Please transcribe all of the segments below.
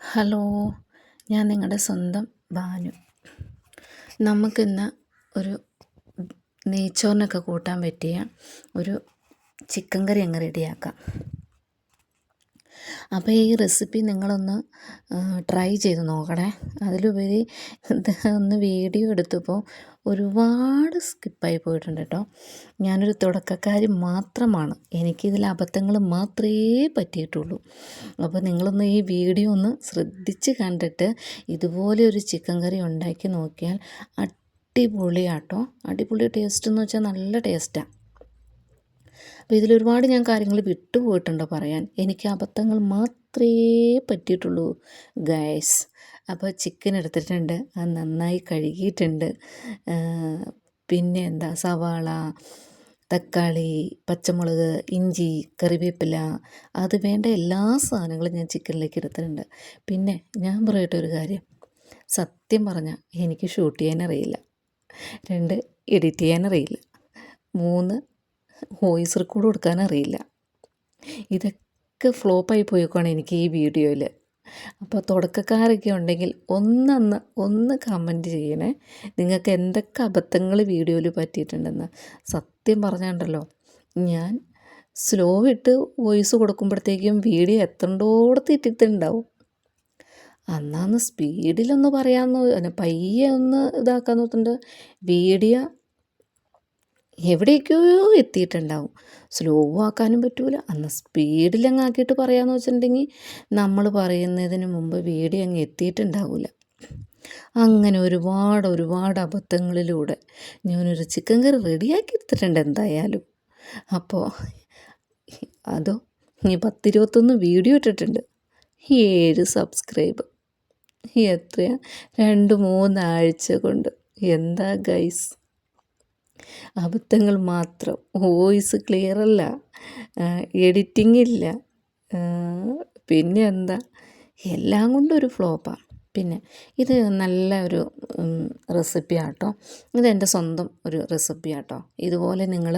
Hello, ഞാൻ നിങ്ങളുടെ സ്വന്തം ഭാനു. നമുക്കിന്ന് ഒരു നെയ്ച്ചോറിനൊക്കെ കൂട്ടാൻ പറ്റിയ ഒരു ചിക്കൻ കറി അങ്ങ് റെഡിയാക്കാം. അപ്പോൾ ഈ റെസിപ്പി നിങ്ങളൊന്ന് ട്രൈ ചെയ്ത് നോക്കണേ. അതിലുപരി ഒന്ന് വീഡിയോ എടുത്തപ്പോൾ ഒരുപാട് സ്കിപ്പായി പോയിട്ടുണ്ട് കേട്ടോ. ഞാനൊരു തുടക്കക്കാരി മാത്രമാണ്, എനിക്കിതിൽ അബദ്ധങ്ങൾ മാത്രമേ പറ്റിയിട്ടുള്ളൂ. അപ്പോൾ നിങ്ങളൊന്ന് ഈ വീഡിയോ ഒന്ന് ശ്രദ്ധിച്ച് കണ്ടിട്ട് ഇതുപോലെ ഒരു ചിക്കൻ കറി ഉണ്ടാക്കി നോക്കിയാൽ അടിപൊളിയാട്ടോ. അടിപൊളി ടേസ്റ്റ് എന്ന് വെച്ചാൽ നല്ല ടേസ്റ്റാണ്. അപ്പോൾ ഇതിലൊരുപാട് ഞാൻ കാര്യങ്ങൾ വിട്ടുപോയിട്ടുണ്ടോ പറയാൻ, എനിക്ക് അബദ്ധങ്ങൾ മാത്രമേ പറ്റിയിട്ടുള്ളൂ ഗൈസ്. അപ്പോൾ ചിക്കൻ എടുത്തിട്ടുണ്ട്, അത് നന്നായി കഴുകിയിട്ടുണ്ട്. പിന്നെ എന്താ, സവാള, തക്കാളി, പച്ചമുളക്, ഇഞ്ചി, കറിവേപ്പില, അത് വേണ്ട എല്ലാ സാധനങ്ങളും ഞാൻ ചിക്കനിലേക്ക് എടുത്തിട്ടുണ്ട്. പിന്നെ ഞാൻ പറയട്ടെ ഒരു കാര്യം, സത്യം പറഞ്ഞാൽ എനിക്ക് ഷൂട്ട് ചെയ്യാനറിയില്ല, 2 എഡിറ്റ് ചെയ്യാനറിയില്ല, 3 വോയിസ് റെക്കോർഡ് കൊടുക്കാനറിയില്ല. ഇതൊക്കെ ഫ്ലോപ്പായി പോയേക്കാണ് എനിക്ക് ഈ വീഡിയോയിൽ. അപ്പോൾ തുടക്കക്കാരൊക്കെ ഉണ്ടെങ്കിൽ ഒന്ന് കമൻറ്റ് ചെയ്യണേ, നിങ്ങൾക്ക് എന്തൊക്കെ അബദ്ധങ്ങൾ വീഡിയോയിൽ പറ്റിയിട്ടുണ്ടെന്ന്. സത്യം പറഞ്ഞാണ്ടല്ലോ, ഞാൻ സ്ലോ ഇട്ട് വോയിസ് കൊടുക്കുമ്പോഴത്തേക്കും വീഡിയോ എത്തേണ്ടോടത്ത് ഇട്ടിട്ടുണ്ടാവും. അന്നാന്ന് സ്പീഡിലൊന്ന് പറയാമെന്ന് പയ്യെ ഒന്ന് ഇതാക്കാൻ നോക്കുന്നുണ്ട്, വീഡിയോ എവിടേക്കോ എത്തിയിട്ടുണ്ടാവും. സ്ലോ ആക്കാനും പറ്റൂല, അന്ന് സ്പീഡിലങ്ങ് ആക്കിയിട്ട് പറയാമെന്ന് വെച്ചിട്ടുണ്ടെങ്കിൽ നമ്മൾ പറയുന്നതിന് മുമ്പ് വീഡിയോ അങ്ങ് എത്തിയിട്ടുണ്ടാവില്ല. അങ്ങനെ ഒരുപാട് അബദ്ധങ്ങളിലൂടെ ഞാനൊരു ചിക്കൻ കറി റെഡിയാക്കി എടുത്തിട്ടുണ്ട് എന്തായാലും. അപ്പോൾ അതോ ഈ 10-21 വീഡിയോ ഇട്ടിട്ടുണ്ട്, 7 സബ്സ്ക്രൈബ്. എത്രയാ 2-3 ആഴ്ച കൊണ്ട്. എന്താ ഗൈസ്, അബദ്ധങ്ങൾ മാത്രം. വോയിസ് ക്ലിയറല്ല, എഡിറ്റിംഗ് ഇല്ല, പിന്നെ എന്താ, എല്ലാം കൊണ്ടും ഒരു ഫ്ലോപ്പാണ്. പിന്നെ ഇത് നല്ല ഒരു റെസിപ്പിയാട്ടോ, ഇതെൻ്റെ സ്വന്തം ഒരു റെസിപ്പിയാട്ടോ. ഇതുപോലെ നിങ്ങൾ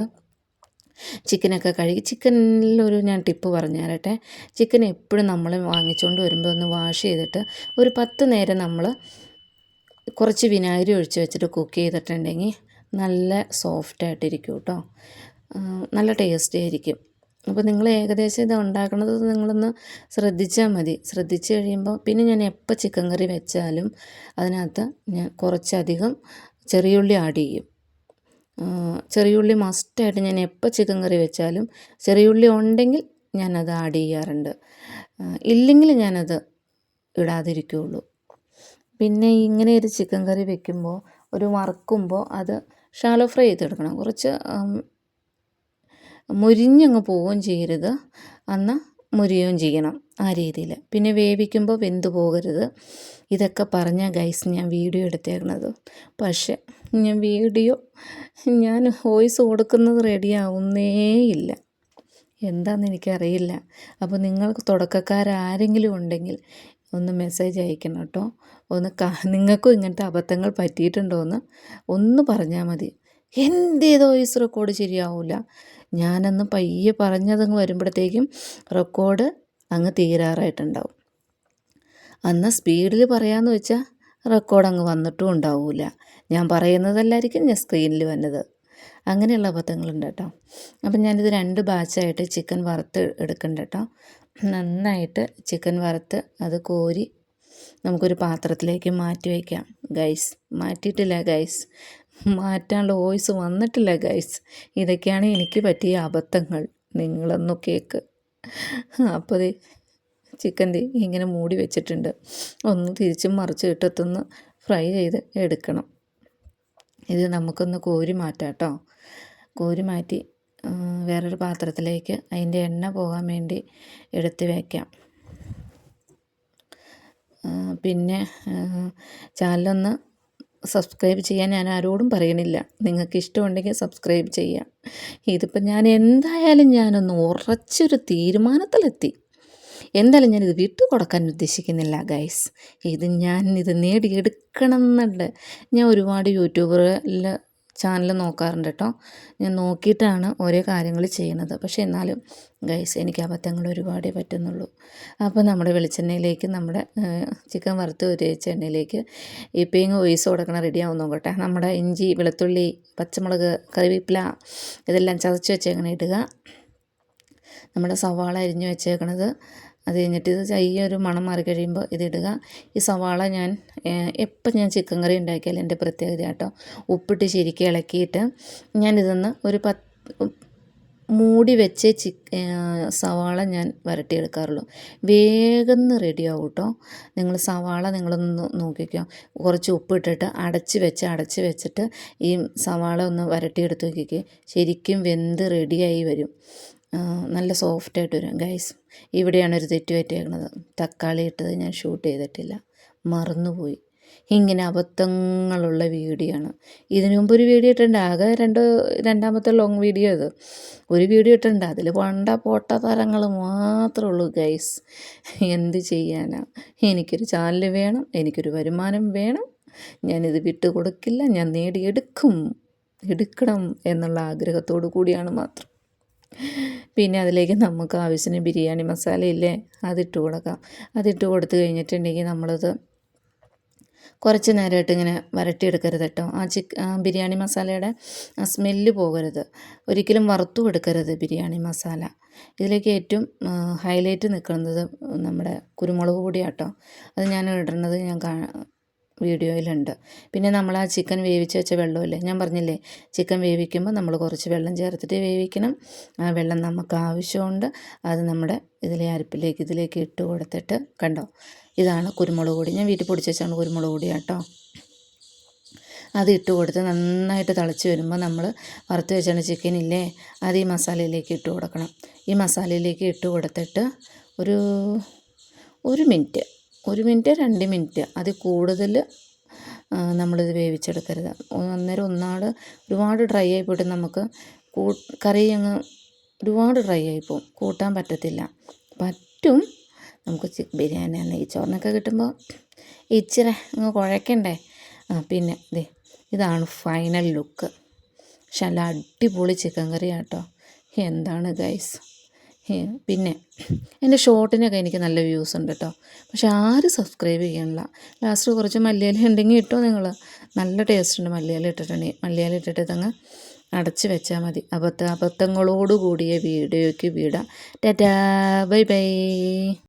ചിക്കനൊക്കെ കഴുകി, ചിക്കനിലൊരു ഞാൻ ടിപ്പ് പറഞ്ഞു തരട്ടെ. ചിക്കൻ എപ്പോഴും നമ്മൾ വാങ്ങിച്ചുകൊണ്ട് വരുമ്പോൾ ഒന്ന് വാഷ് ചെയ്തിട്ട് ഒരു 10 നേരം നമ്മൾ കുറച്ച് വിനാഗിരി ഒഴിച്ച് വെച്ചിട്ട് കുക്ക് ചെയ്തിട്ടുണ്ടെങ്കിൽ നല്ല സോഫ്റ്റായിട്ടിരിക്കും കേട്ടോ, നല്ല ടേസ്റ്റി ആയിരിക്കും. അപ്പോൾ നിങ്ങൾ ഏകദേശം ഇത് ഉണ്ടാക്കുന്നത് നിങ്ങളൊന്ന് ശ്രദ്ധിച്ചാൽ മതി. ശ്രദ്ധിച്ച് കഴിയുമ്പോൾ പിന്നെ ഞാൻ എപ്പോൾ ചിക്കൻ കറി വെച്ചാലും അതിനകത്ത് ഞാൻ കുറച്ചധികം ചെറിയുള്ളി ആഡ് ചെയ്യും. ചെറിയുള്ളി മസ്റ്റായിട്ട് ഞാൻ എപ്പോൾ ചിക്കൻ കറി വെച്ചാലും ചെറിയുള്ളി ഉണ്ടെങ്കിൽ ഞാനത് ആഡ് ചെയ്യാറുണ്ട്, ഇല്ലെങ്കിൽ ഞാനത് ഇടാതിരിക്കുകയുള്ളൂ. പിന്നെ ഇങ്ങനെ ഒരു ചിക്കൻ കറി വെക്കുമ്പോൾ ഒരു വറുക്കുമ്പോൾ അത് ഷാലോ ഫ്രൈ ചെയ്തെടുക്കണം, കുറച്ച് മുരിഞ്ഞങ്ങ് പോവുകയും ചെയ്യരുത്, എന്നാൽ മുരിയുകയും ചെയ്യണം, ആ രീതിയിൽ. പിന്നെ വേവിക്കുമ്പോൾ വെന്ത് പോകരുത്. ഇതൊക്കെ പറഞ്ഞാൽ ഗൈസ് ഞാൻ വീഡിയോ എടുത്തേക്കണത്, പക്ഷേ ഞാൻ വോയിസ് കൊടുക്കുന്നത് റെഡിയാവുന്നേയില്ല, എന്താണെന്ന് എനിക്കറിയില്ല. അപ്പോൾ നിങ്ങൾക്ക് തുടക്കക്കാരാരെങ്കിലും ഉണ്ടെങ്കിൽ ഒന്ന് മെസ്സേജ് അയക്കണം കേട്ടോ. നിങ്ങൾക്കും ഇങ്ങനത്തെ അബദ്ധങ്ങൾ പറ്റിയിട്ടുണ്ടോ എന്ന് ഒന്ന് പറഞ്ഞാൽ മതി. എന്തേതോ വോയിസ് റെക്കോർഡ് ശരിയാവില്ല, ഞാനന്ന് പയ്യെ പറഞ്ഞതങ്ങ് വരുമ്പോഴത്തേക്കും റെക്കോർഡ് അങ്ങ് തീരാറായിട്ടുണ്ടാവും. അന്ന് സ്പീഡിൽ പറയാമെന്ന് വെച്ചാൽ റെക്കോർഡ് അങ്ങ് വന്നിട്ടും ഉണ്ടാവില്ല, ഞാൻ പറയുന്നതല്ലായിരിക്കും ഞാൻ സ്ക്രീനിൽ വന്നത്. അങ്ങനെയുള്ള അബദ്ധങ്ങളുണ്ട് കേട്ടോ. അപ്പം ഞാനിത് 2 ബാച്ചായിട്ട് ചിക്കൻ വറുത്ത് എടുക്കണ്ട കേട്ടോ. നന്നായിട്ട് ചിക്കൻ വറുത്ത് അത് കോരി നമുക്കൊരു പാത്രത്തിലേക്ക് മാറ്റി വയ്ക്കാം ഗൈസ്. മാറ്റിയിട്ടില്ല ഗൈസ്, മാറ്റാനുള്ള വോയിസ് വന്നിട്ടില്ല ഗൈസ്. ഇതൊക്കെയാണ് എനിക്ക് പറ്റിയ അബദ്ധങ്ങൾ, നിങ്ങളൊന്ന് കേൾക്ക്. അപ്പോൾ ചിക്കൻ ഇങ്ങനെ മൂടി വെച്ചിട്ടുണ്ട്, ഒന്ന് തിരിച്ചും മറിച്ച് ഇട്ടത്തൊന്ന് ഫ്രൈ ചെയ്ത് എടുക്കണം. ഇത് നമുക്കൊന്ന് കോരി മാറ്റാം കേട്ടോ. കോരി മാറ്റി വേറൊരു പാത്രത്തിലേക്ക് അതിൻ്റെ എണ്ണ പോകാൻ വേണ്ടി എടുത്ത് വയ്ക്കാം. പിന്നെ ചാനലൊന്ന് സബ്സ്ക്രൈബ് ചെയ്യാൻ ഞാൻ ആരോടും പറയണില്ല, നിങ്ങൾക്ക് ഇഷ്ടമുണ്ടെങ്കിൽ സബ്സ്ക്രൈബ് ചെയ്യാം. ഇതിപ്പോൾ ഞാൻ എന്തായാലും ഞാനൊന്ന് ഉറച്ചൊരു തീരുമാനത്തിലെത്തി, എന്തായാലും ഞാനിത് വിട്ടു കൊടുക്കാൻ ഉദ്ദേശിക്കുന്നില്ല ഗൈസ്. ഇത് നേടിയെടുക്കണം എന്നുണ്ട്. ഞാൻ ഒരുപാട് യൂട്യൂബറിൽ ചാനൽ നോക്കാറുണ്ട് കേട്ടോ. ഞാൻ നോക്കിയിട്ടാണ് ഓരോ കാര്യങ്ങൾ ചെയ്യുന്നത്. പക്ഷേ എന്നാലും ഗൈസ് എനിക്ക് അബദ്ധങ്ങൾ ഒരുപാടേ പറ്റുന്നുള്ളൂ. അപ്പോൾ നമ്മുടെ വെളിച്ചെണ്ണയിലേക്ക് നമ്മുടെ ചിക്കൻ വറുത്ത് ഒഴിച്ച എണ്ണയിലേക്ക് ഈ പേങ്ങ ഒഴിച്ച് കൊടുക്കണം. റെഡിയാവും നോക്കട്ടെ. നമ്മുടെ ഇഞ്ചി, വെളുത്തുള്ളി, പച്ചമുളക്, കറിവേപ്പില ഇതെല്ലാം ചതച്ച് വെച്ചേക്കണം ഇടുക. നമ്മുടെ സവാള അരിഞ്ഞ് വെച്ചേക്കണത് അത് കഴിഞ്ഞിട്ട് ഇത് ഈ ഒരു മണം മാറി കഴിയുമ്പോൾ ഇതിടുക. ഈ സവാള ഞാൻ എപ്പോൾ ഞാൻ ചിക്കൻ കറി ഉണ്ടാക്കിയാലും എൻ്റെ പ്രത്യേകത കേട്ടോ, ഉപ്പിട്ട് ശരിക്കും ഇളക്കിയിട്ട് ഞാനിതൊന്ന് ഒരു മൂടി വെച്ച് സവാള ഞാൻ വരട്ടിയെടുക്കാറുള്ളൂ. വേഗം റെഡിയാവും കേട്ടോ. നിങ്ങൾ സവാള നിങ്ങളൊന്ന് നോക്കിക്കോ, കുറച്ച് ഉപ്പിട്ടിട്ട് അടച്ച് വെച്ചിട്ട് ഈ സവാള ഒന്ന് വരട്ടിയെടുത്ത് നോക്കിക്കോ, ശരിക്കും വെന്ത് റെഡിയായി വരും. നല്ല സോഫ്റ്റായിട്ട് വരും ഗൈസ്. ഇവിടെയാണ് ഒരു തെറ്റ് പറ്റിയേക്കുന്നത്. തക്കാളി ഇട്ടത് ഞാൻ ഷൂട്ട് ചെയ്തിട്ടില്ല, മറന്നുപോയി. ഇങ്ങനെ അബദ്ധങ്ങളുള്ള വീഡിയോ ആണ്. ഇതിനു മുമ്പ് ഒരു വീഡിയോ ഇട്ടിട്ടുണ്ട്, ആകെ രണ്ടാമത്തെ ലോങ് വീഡിയോ ഇത്. ഒരു വീഡിയോ ഇട്ടിട്ടുണ്ട്, അതിൽ പോട്ട തരങ്ങൾ മാത്രമേ ഉള്ളൂ ഗൈസ്. എന്ത് ചെയ്യാനാ, എനിക്കൊരു ചാനൽ വേണം, എനിക്കൊരു വരുമാനം വേണം. ഞാനിത് വിട്ടു കൊടുക്കില്ല, ഞാൻ എടുക്കണം എന്നുള്ള ആഗ്രഹത്തോടു കൂടിയാണ് മാത്രം. പിന്നെ അതിലേക്ക് നമുക്ക് ആവശ്യത്തിന് ബിരിയാണി മസാലയില്ലേ, അതിട്ട് കൊടുക്കാം. അതിട്ട് കൊടുത്ത് കഴിഞ്ഞിട്ടുണ്ടെങ്കിൽ നമ്മളത് കുറച്ച് നേരമായിട്ട് ഇങ്ങനെ വരട്ടിയെടുക്കരുത് കേട്ടോ. ബിരിയാണി മസാലയുടെ സ്മെല്ല് പോകരുത്. ഒരിക്കലും വറുത്തും എടുക്കരുത് ബിരിയാണി മസാല. ഇതിലേക്ക് ഏറ്റവും ഹൈലൈറ്റ് നിൽക്കുന്നത് നമ്മുടെ കുരുമുളക് പൊടിയാട്ടോ. അത് ഞാൻ ഇടുന്നത് ഞാൻ വീഡിയോയിലുണ്ട്. പിന്നെ നമ്മൾ ആ ചിക്കൻ വേവിച്ച് വെച്ച വെള്ളമില്ലേ, ഞാൻ പറഞ്ഞില്ലേ ചിക്കൻ വേവിക്കുമ്പോൾ നമ്മൾ കുറച്ച് വെള്ളം ചേർത്തിട്ട് വേവിക്കണം. ആ വെള്ളം നമുക്ക് ആവശ്യമുണ്ട്. അത് നമ്മുടെ ഇതിലേക്ക് ഇട്ട് കൊടുത്തിട്ട് കണ്ടോ, ഇതാണ് കുരുമുളക് പൊടി. ഞാൻ വീട്ടിൽ പൊടിച്ച് വെച്ചാണ് കുരുമുളക് പൊടി കേട്ടോ. അത് ഇട്ട് കൊടുത്ത് നന്നായിട്ട് തിളച്ച് വരുമ്പോൾ നമ്മൾ വറുത്ത് വെച്ചാണ് ചിക്കൻ ഇല്ലേ, അത് ഈ മസാലയിലേക്ക് ഇട്ട് കൊടുക്കണം. ഈ മസാലയിലേക്ക് ഇട്ട് കൊടുത്തിട്ട് ഒരു മിനിറ്റ് 2 മിനിറ്റ് അതിൽ കൂടുതൽ നമ്മളിത് വേവിച്ചെടുക്കരുത്. അന്നേരം ഒരുപാട് ഡ്രൈ ആയി പോയിട്ട് നമുക്ക് കറി അങ്ങ് ഒരുപാട് ഡ്രൈ ആയിപ്പോവും, കൂട്ടാൻ പറ്റത്തില്ല. പറ്റും നമുക്ക് ബിരിയാണി നെയ്ച്ചോറിനൊക്കെ കിട്ടുമ്പോൾ ഇച്ചിരി അങ്ങ് കുഴക്കണ്ടേ. പിന്നെ ഇതാണ് ഫൈനൽ ലുക്ക്. പക്ഷെ നല്ല അടിപൊളി ചിക്കൻ കറി കേട്ടോ. എന്താണ് ഗൈസ്. പിന്നെ എൻ്റെ ഷോർട്ടിനൊക്കെ എനിക്ക് നല്ല വ്യൂസ് ഉണ്ട് കേട്ടോ. പക്ഷെ ആരും സബ്സ്ക്രൈബ് ചെയ്യണില്ല. ലാസ്റ്റ് കുറച്ച് മല്ലിയില ഉണ്ടെങ്കിൽ ഇട്ടോ നിങ്ങൾ. നല്ല ടേസ്റ്റ് ഉണ്ട് മല്ലിയില ഇട്ടിട്ടുണ്ടെങ്കിൽ. മല്ലിയില ഇട്ടിട്ട് ഇതങ്ങ് അടച്ച് വെച്ചാൽ മതി. അബദ്ധങ്ങളോട് കൂടിയ വീഡിയോയ്ക്ക് വിടാം. Tata, bye bye.